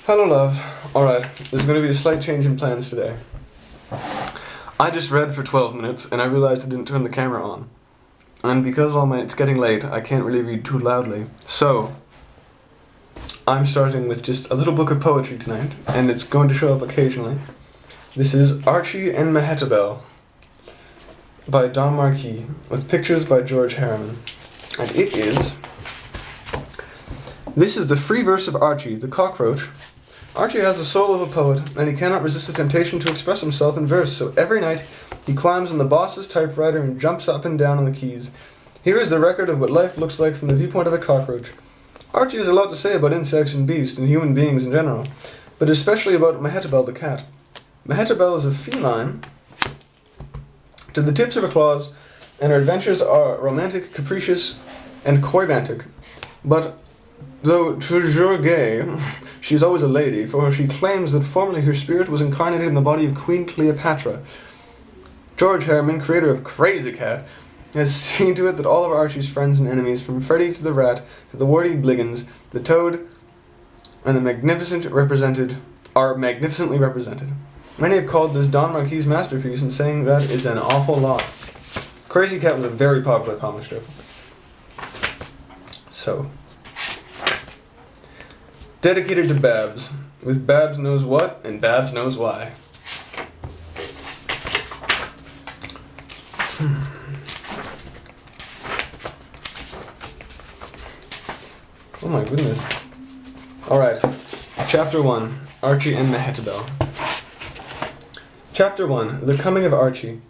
Hello, love. Alright, there's going to be a slight change in plans today. I just read for 12 minutes and I realized I didn't turn the camera on. And because it's getting late, I can't really read too loudly. So, I'm starting with just a little book of poetry tonight, and it's going to show up occasionally. This is Archy and Mehitabel by Don Marquis, with pictures by George Harriman. And it is... This is the free verse of Archy, the Cockroach. Archy has the soul of a poet, and he cannot resist the temptation to express himself in verse, so every night he climbs on the boss's typewriter and jumps up and down on the keys. Here is the record of what life looks like from the viewpoint of a cockroach. Archy has a lot to say about insects and beasts and human beings in general, but especially about Mehitabel the cat. Mehitabel is a feline to the tips of her claws, and her adventures are romantic, capricious, and coibantic. But though toujours gay, she is always a lady, for she claims that formerly her spirit was incarnated in the body of Queen Cleopatra. George Harriman, creator of Crazy Cat, has seen to it that all of Archy's friends and enemies, from Freddy to the rat, to the warty Bliggins, the toad, and the are magnificently represented. Many have called this Don Marquis' masterpiece, and saying that is an awful lot. Crazy Cat was a very popular comic strip. So, dedicated to Babs, with Babs knows what, and Babs knows why. Oh my goodness. Alright, Chapter 1, Archy and Mehitabel. Chapter 1, The Coming of Archy.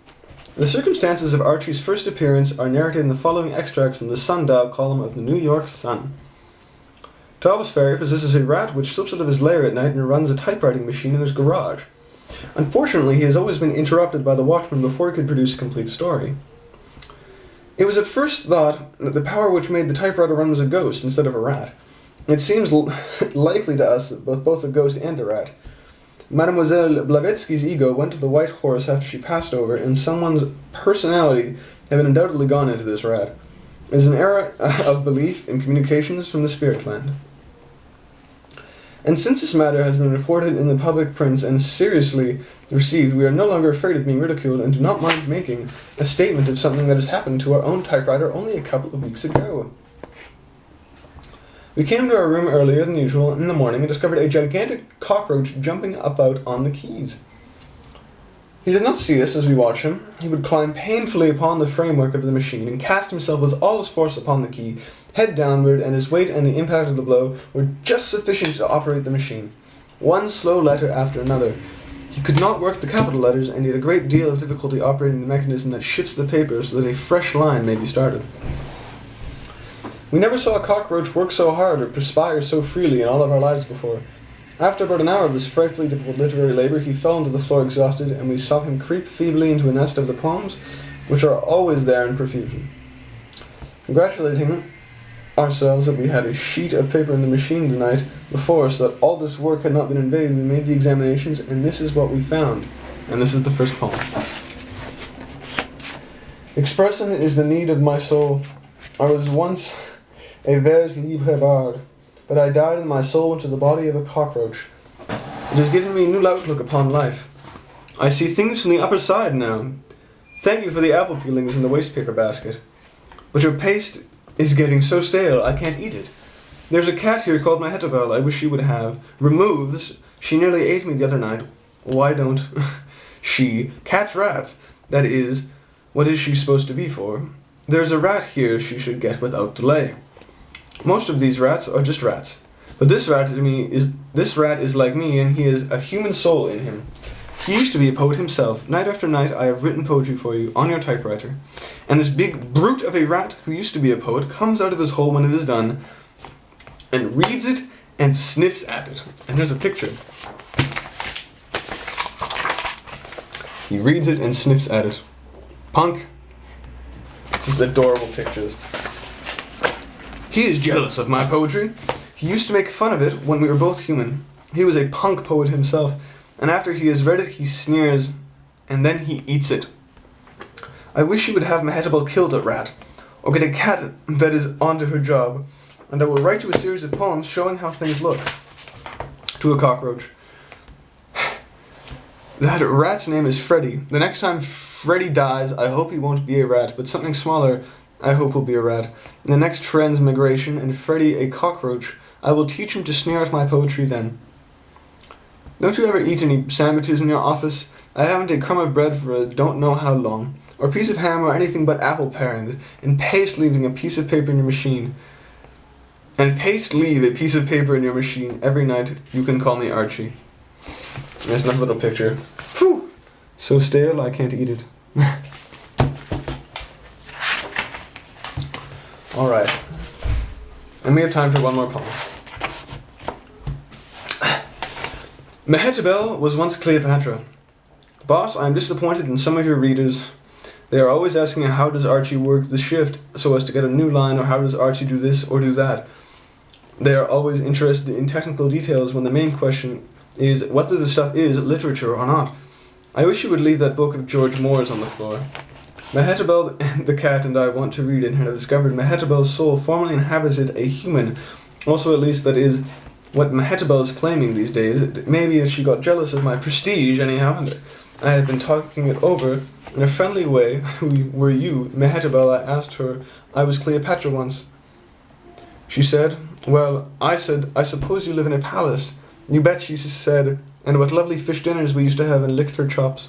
The circumstances of Archy's first appearance are narrated in the following extract from the Sundial column of the New York Sun. Talbot's Ferry possesses a rat which slips out of his lair at night and runs a typewriting machine in his garage. Unfortunately, he has always been interrupted by the watchman before he could produce a complete story. It was at first thought that the power which made the typewriter run was a ghost instead of a rat. It seems likely to us that both a ghost and a rat. Mademoiselle Blavatsky's ego went to the White Horse after she passed over, and someone's personality had undoubtedly gone into this rat. It is an era of belief in communications from the spirit land. And since this matter has been reported in the public prints and seriously received, we are no longer afraid of being ridiculed and do not mind making a statement of something that has happened to our own typewriter only a couple of weeks ago. We came to our room earlier than usual in the morning and discovered a gigantic cockroach jumping about on the keys. He did not see us as we watched him. He would climb painfully upon the framework of the machine and cast himself with all his force upon the key, head downward, and his weight and the impact of the blow were just sufficient to operate the machine. One slow letter after another. He could not work the capital letters, and he had a great deal of difficulty operating the mechanism that shifts the paper so that a fresh line may be started. We never saw a cockroach work so hard or perspire so freely in all of our lives before. After about an hour of this frightfully difficult literary labor, he fell onto the floor exhausted, and we saw him creep feebly into a nest of the poems, which are always there in profusion. Congratulating ourselves that we had a sheet of paper in the machine tonight before us, so that all this work had not been in vain, we made the examinations, and this is what we found. And this is the first poem. Expressing is the need of my soul. I was once a vers libre bard, but I died and my soul went to the body of a cockroach. It has given me a new outlook upon life. I see things from the upper side now. Thank you for the apple peelings in the waste paper basket. But your paste is getting so stale I can't eat it. There's a cat here called Mehitabel I wish you would have. Removes. She nearly ate me the other night. Why don't she catch rats? That is, what is she supposed to be for? There's a rat here she should get without delay. Most of these rats are just rats. But this rat is like me, and he has a human soul in him. He used to be a poet himself. Night after night I have written poetry for you on your typewriter. And this big brute of a rat who used to be a poet comes out of his hole when it is done and reads it and sniffs at it. And there's a picture. He reads it and sniffs at it. Punk. Just adorable pictures. He is jealous of my poetry. He used to make fun of it when we were both human. He was a punk poet himself, and after he has read it, he sneers, and then he eats it. I wish you would have Mehitabel kill that rat, or get a cat that is onto her job, and I will write you a series of poems showing how things look. To a cockroach. That rat's name is Freddy. The next time Freddy dies, I hope he won't be a rat, but something smaller, I hope will be a rat. In the next transmigration, and Freddy a cockroach, I will teach him to sneer at my poetry then. Don't you ever eat any sandwiches in your office? I haven't a crumb of bread for a don't know how long, or piece of ham or anything but apple paring, and paste leaving a piece of paper in your machine. And paste leave a piece of paper in your machine every night. You can call me Archie. There's another little picture. Whew! So stale I can't eat it. Alright. And we have time for one more poem. Mehitabel was once Cleopatra. Boss, I am disappointed in some of your readers. They are always asking how does Archie work the shift so as to get a new line, or how does Archie do this or do that. They are always interested in technical details when the main question is whether the stuff is literature or not. I wish you would leave that book of George Moore's on the floor. Mehitabel, the cat, and I want to read it and have discovered Mehitabel's soul formerly inhabited a human. Also, at least that is what Mehitabel is claiming these days. Maybe she got jealous of my prestige anyhow, and I had been talking it over in a friendly way. Who were you, Mehitabel? I asked her. I was Cleopatra once. She said, well, I said, I suppose you live in a palace. You bet, she said, and what lovely fish dinners we used to have, and licked her chops.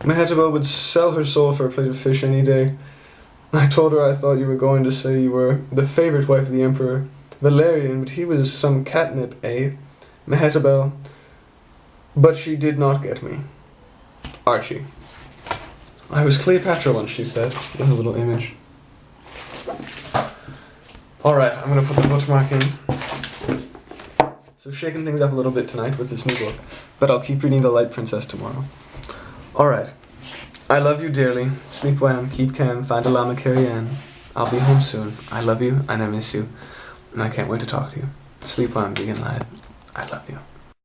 Mehitabel would sell her soul for a plate of fish any day. I told her I thought you were going to say you were the favourite wife of the Emperor Valerian, but he was some catnip, eh? Mehitabel. But she did not get me. Archie. I was Cleopatra once, she said, with a little image. Alright, I'm going to put the bookmark in. So shaking things up a little bit tonight with this new book, but I'll keep reading The Light Princess tomorrow. Alright. I love you dearly. Sleep well, keep calm, find a llama, carry on. I'll be home soon. I love you and I miss you. And I can't wait to talk to you. Sleep well, vegan lad. I love you.